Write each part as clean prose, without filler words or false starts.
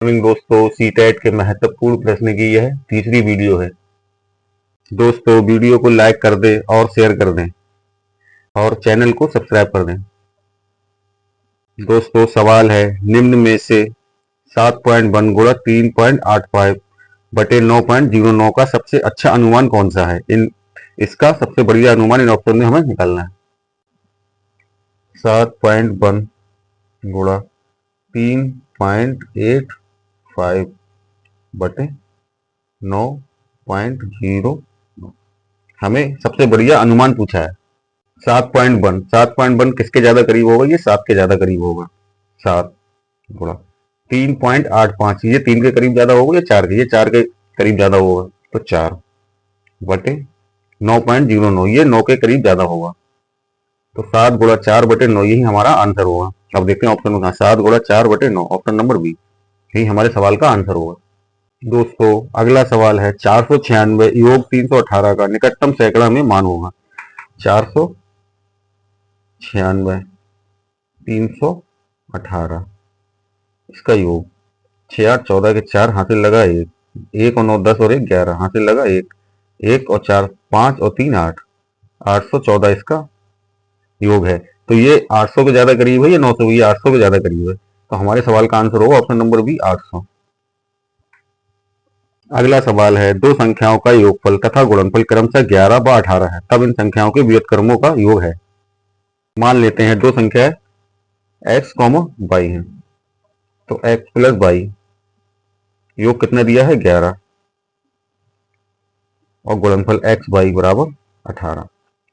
Morning दोस्तों, CTET के महत्वपूर्ण प्रश्न की यह तीसरी वीडियो है। दोस्तों वीडियो को लाइक कर दें और शेयर कर दें और चैनल को सब्सक्राइब कर दें। दोस्तों सवाल है, निम्न में से 7.1 गुणा 3.85 बटे 9.09 का सबसे अच्छा अनुमान कौन सा है? इसका सबसे बढ़िया अनुमान इन ऑप्शन में हमें निकालना है। 7.1 गुणा 3.85 बटे 9.09 हमें सबसे बढ़िया अनुमान पूछा है। 7.1 किसके ज्यादा करीब होगा? ये 7 के ज्यादा करीब होगा। 7 गुणा 3.85 ये 3 के करीब ज्यादा होगा या 4 के? ये 4 के करीब ज्यादा होगा, तो 4 बटे 9.09 ये 9 के करीब ज्यादा होगा, तो 7 गुणा 4 बटे 9 यही हमारा आंसर होगा। अब देखते हैं ऑप्शन में, 7 गुणा 4 बटे 9, ऑप्शन नंबर बी यही हमारे सवाल का आंसर होगा। दोस्तों अगला सवाल है, 496 योग 318 का निकटतम सैकड़ा में मान होगा। 496 318 इसका योग 6 8 14 के 4 हासिल लगा 1 और 9 10 और 1 11 हासिल लगा 1 और 4 5 और 3 8 814 इसका योग है। तो ये 800 के ज्यादा करीब है या 900? ये 800 के ज्यादा करीब है, तो हमारे सवाल का आंसर होगा ऑप्शन नंबर बी 800। अगला सवाल है, दो संख्याओं का योगफल तथा गुणनफल क्रमशः 11 व 18 है, तब इन संख्याओं के व्युत्क्रमों का योग है। मान लेते हैं दो संख्याएं x, y है, तो x प्लस y योग कितना दिया है? 11 और गुणनफल x y बराबर 18।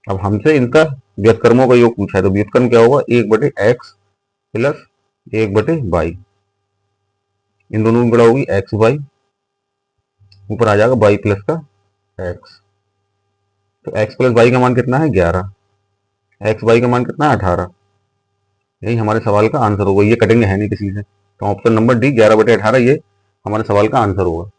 अब हमसे इनका व्युत्क्रमों का योग पूछा है, तो व्युत्क्रम क्या होगा? 1 बटे x प्लस 1 बटे y, इन दोनों की गुणा होगी x y, ऊपर आ जाएगा y प्लस का x, तो x प्लस y का मान कितना है? 11, एक्स वाई का मान कितना है? 18, यही हमारे सवाल का आंसर होगा। ये कटेंगे है नहीं किसी से, तो ऑप्शन नंबर डी 11 बटे 18 ये हमारे सवाल का आंसर होगा।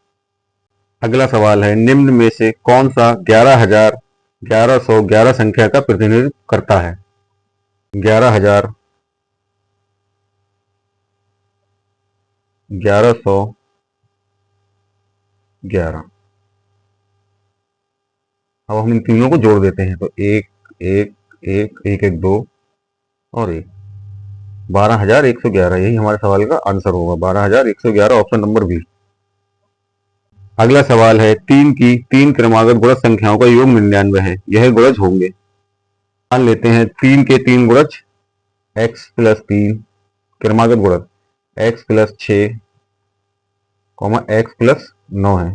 अगला सवाल है, निम्न में से कौन सा 11,1111 संख्या का प्रतिनिधित्व करता है? 11,000 1111। अब हम इन तीनों को जोड़ देते हैं, तो 1 और 1 12,111 यही हमारे सवाल का आंसर होगा। 12,111 ऑप्शन नंबर बी। अगला सवाल है, 3 की 3 क्रमागत गुणज संख्याओं का योग 99 है, यह गुणज होंगे। मान लेते हैं 3 के 3 गुणज x प्लस 3 क्रमागत गुणज x प्लस 6 x प्लस 9 है।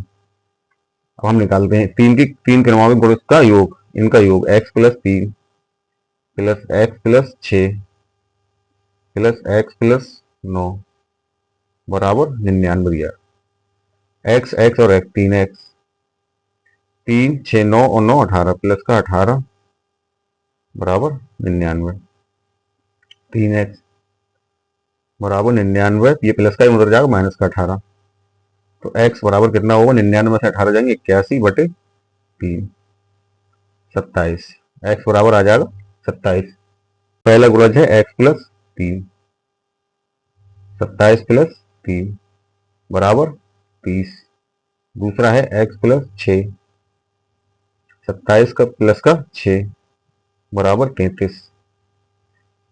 अब हम निकालते हैं 3 की 3 क्रमागत गुणज का योग, इनका योग x plus 3 plus x plus 6 plus x plus 9 बराबर 99 दिया। x और x 3x 3 6 9 और 9 18 प्लस का 18 बराबर 99। 3x बराबर 99, ये प्लस का उधर जाएगा माइनस का 18, तो x बराबर कितना होगा? 99 से 18 जाएंगे 81 बटे 3 27, x बराबर आ जाएगा 27। पहला गुणज है x प्लस 3, 27 प्लस 3 बराबर 30। दूसरा है x प्लस 6, 27 का प्लस का 6 बराबर 33।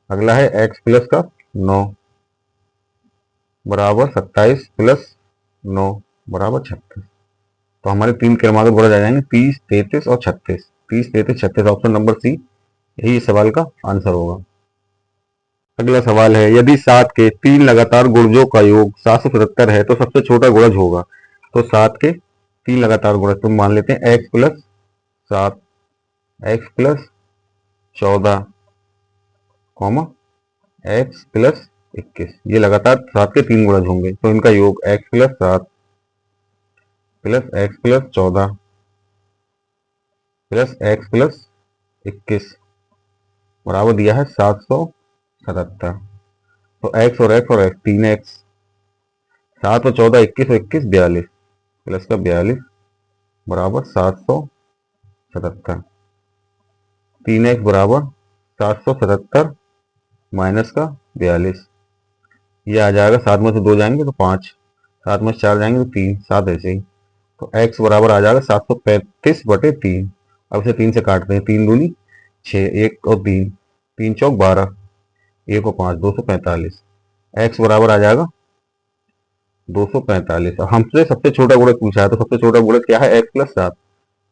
अगला है x प्लस का 9 बराबर 27 प्लस 9 बराबर 36। तो हमारे 3 क्रमागत गुणज आ जाएंगे 30 33 और 36, 30 33 36, ऑप्शन नंबर सी यही इस सवाल का आंसर होगा। अगला सवाल है, यदि 7 के 3 लगातार गुणजों का योग 777 है तो सबसे छोटा गुणज होगा। तो 7 के 3 लगातार गुणज, तो मान लेते हैं x plus 7 x plus 14 x plus 21, ये लगातार 7 के 3 गुणज होंगे, तो इनका योग x plus 7 plus x plus 14 plus x plus 21 बराबर दिया है 777। तो x और 3x 7 और 14 21 और 21 42 प्लस का 42 बराबर 777। 3x बराबर 777 माइनस का 42, ये आ जाएगा 7 में से 2 जाएंगे तो 5, 7 में 4 जाएंगे तो 3, 7 ऐसे ही। तो x बराबर आ जाएगा 735/3। अब इसे 3 से काटते हैं, 3 दूनी 6, 1 और 3, 3 चौक 12, 1 और 5, 245। x बराबर आ जाएगा 245। और हमसे सबसे छोटा गुणक पूछा है, तो सबसे छोटा गुणक क्या है? x plus 7।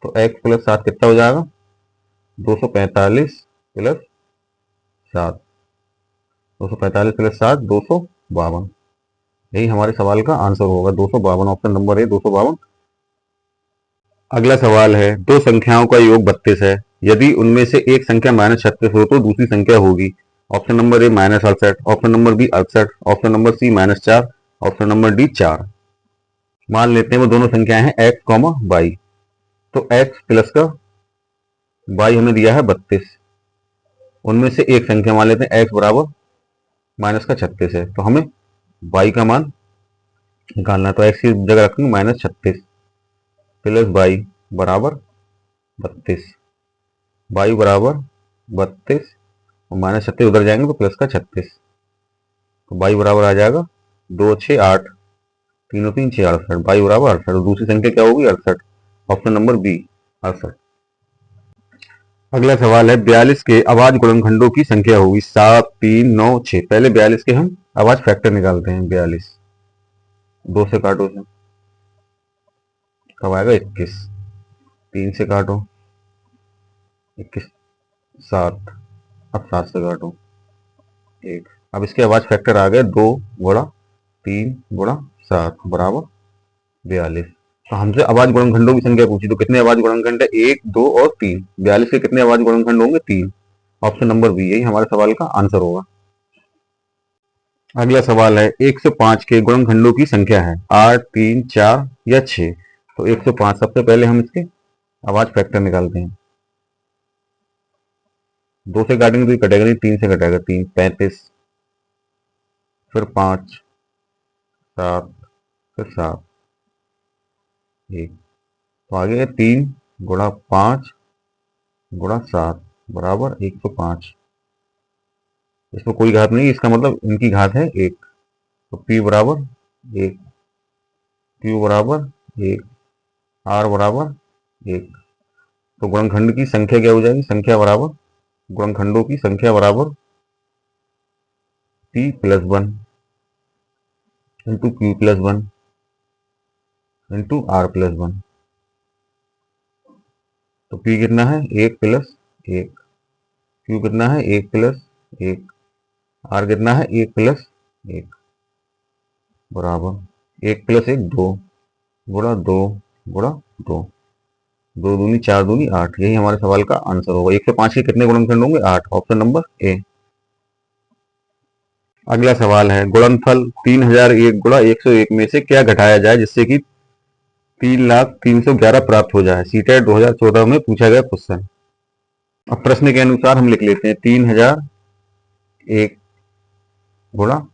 तो x प्लस 7 कितना हो जाएगा? 245 प्लस 7, 245 प्लस 7, 252। यही हमारे सवाल का आंसर होगा, 252। ऑप्शन नंबर ए 252। अगला सवाल है, दो संख्याओं का योग 32 है। यदि उनमें से एक संख्या -36 हो तो दूसरी संख्या होगी। Option number A -68, option number B 68, option number C -4, option number D 4। मान लेते हैं वो दोनों संख्याएं हैं x, y। तो x प्लस का y हमें दिया है 32। उनमें से एक संख्या मान लेते हैं x बराबर -36 है, तो हमें y का मान निकालना है। तो x की जगह रखेंगे -36 प्लस y बराबर 32। y बराबर 32 और -36 उधर जाएंगे तो प्लस का 36। तो y बराबर आ जाएगा 2 6 8, 3 और 3 6 68। y बराबर 68। और दूसरी संख्या क्या होगी? 68। Option number B 68। अगला सवाल है, 42 के अभाज्य गुणनखंडों की संख्या होगी 7 3 9 6। पहले 42 के हम अभाज्य फैक्टर निकालते हैं। 42 2 से काटो से, तब आएगा 21। 3 से काटो, 21 7। अब 7 से काटो, 1। अब इसके अभाज्य फैक्टर आ गए 2 गुणा 3 गुणा 7 बराबर 42। तो हमसे अभाज्य गुणनखंडों की संख्या पूछी, तो कितने अभाज्य गुणनखंड है? 1 2 और 3। 42 के कितने अभाज्य गुणनखंड होंगे? 3। ऑप्शन नंबर बी यही हमारे सवाल का आंसर होगा। अगला सवाल है, 105 के गुणनखंडों की संख्या है 8 3 4 या 6। तो 105, सबसे पहले हम इसके अभाज्य फैक्टर निकालते हैं। 2 से काटेंगे तो ये कटेगा नहीं, 3 से कटेगा, 3 35, फिर 5 7, फिर 7 1। तो आगे 3 गुणा 5 गुणा 7 बराबर 105। इसमें कोई घात नहीं, इसका मतलब इनकी घात है 1। तो p बराबर 1, q बराबर 1, r बराबर 1। तो गुणनखंड की संख्या क्या हो जाएगी? संख्या बराबर गुणनखंडों की संख्या बराबर p plus 1 into q plus 1 into r plus 1। तो p कितना है? 1 प्लस 1, q कितना है? 1 प्लस 1, r कितना है? 1 प्लस 1 बराबर 1 प्लस 1 2 गुणा 2 गुणा 2, 2 दूनी 4 दूनी 8। यही हमारे सवाल का आंसर होगा। 105 के कितने गुणनखंड होंगे? 8। ऑप्शन नंबर ए। अगला सवाल है, गुणनफल 3001 गुणा 101 में से क्या घटाया जाए जिससे कि 3,03,11 प्राप्त हो जाए। सीटेट 2014 में पूछा गया क्वेश्चन। अब प्रश्न के अनुसार हम लिख लेते हैं 3001 गुणा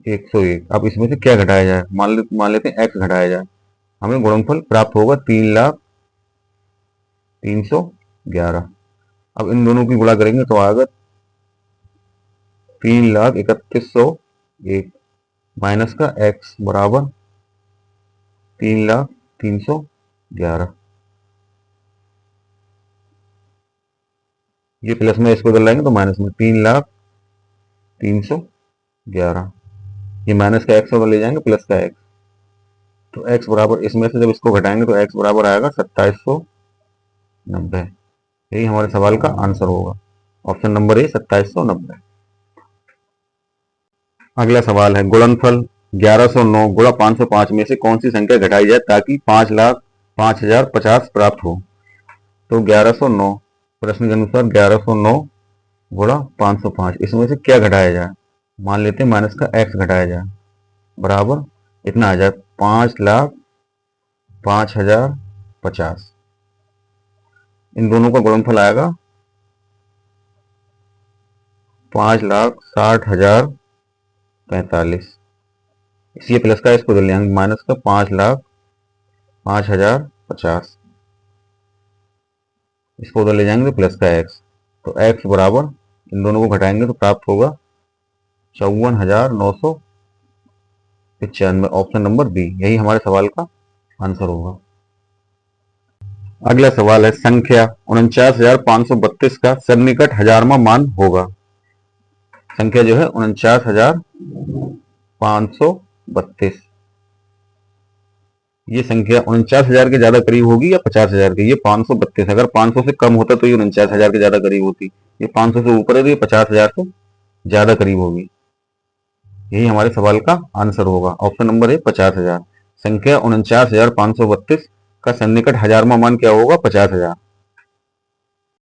101। अब इसमें से क्या घटाया जाए? मान लेते हैं x घटाया जाए। हमें गुणनफल प्राप्त होगा 3,03,11। अब इन दोनों की गुणा करेंगे तो आएगा 3,31,101 माइनस का x बराबर 3,03,11। ये प्लस में इसको बदल लाएंगे तो माइनस में 3,03,11। ये माइनस का x और ले जाएंगे प्लस का x। तो x बराबर, इसमें से जब इसको घटाएंगे तो x बराबर आएगा 2790। यही हमारे सवाल का आंसर होगा। ऑप्शन नंबर ए 2790। अगला सवाल है, गुणनफल 1109 गुणा 505 में से कौन सी संख्या घटाई जाए ताकि 5,05,050 प्राप्त हो। तो 1109, प्रश्न के अनुसार 1109 गुणा 505, इसमें से क्या घटाया जाए? मान लेते हैं माइनस का x घटाया जाए, बराबर इतना आ जाए 5,05,050। इन दोनों का गुणनफल आएगा 5,60,045। इसलिए प्लस का इसको बदल लेंगे, माइनस का 5,05,050। इसको उधर ले जाएंगे तो प्लस का x। तो x बराबर, इन दोनों को घटाएंगे तो प्राप्त होगा 54,953। 95। ऑप्शन नंबर बी यही हमारे सवाल का आंसर होगा। अगला सवाल है संख्या 49,532 का सन्निकट हजारवां मान होगा। संख्या जो है 49,532, ये संख्या 49,000 के ज्यादा करीब होगी या 50,000 के? ये 532। अगर 500 से कम होता तो ये 49,000 के ज्यादा करीब होती, ये 500 से ऊपर है तो ये 50,000 से ज्यादा करीब होगी। यही हमारे सवाल का आंसर होगा। ऑप्शन नंबर है 50,000। संख्या 49,532 का सन्निकट हजारवां मान क्या होगा? 50,000।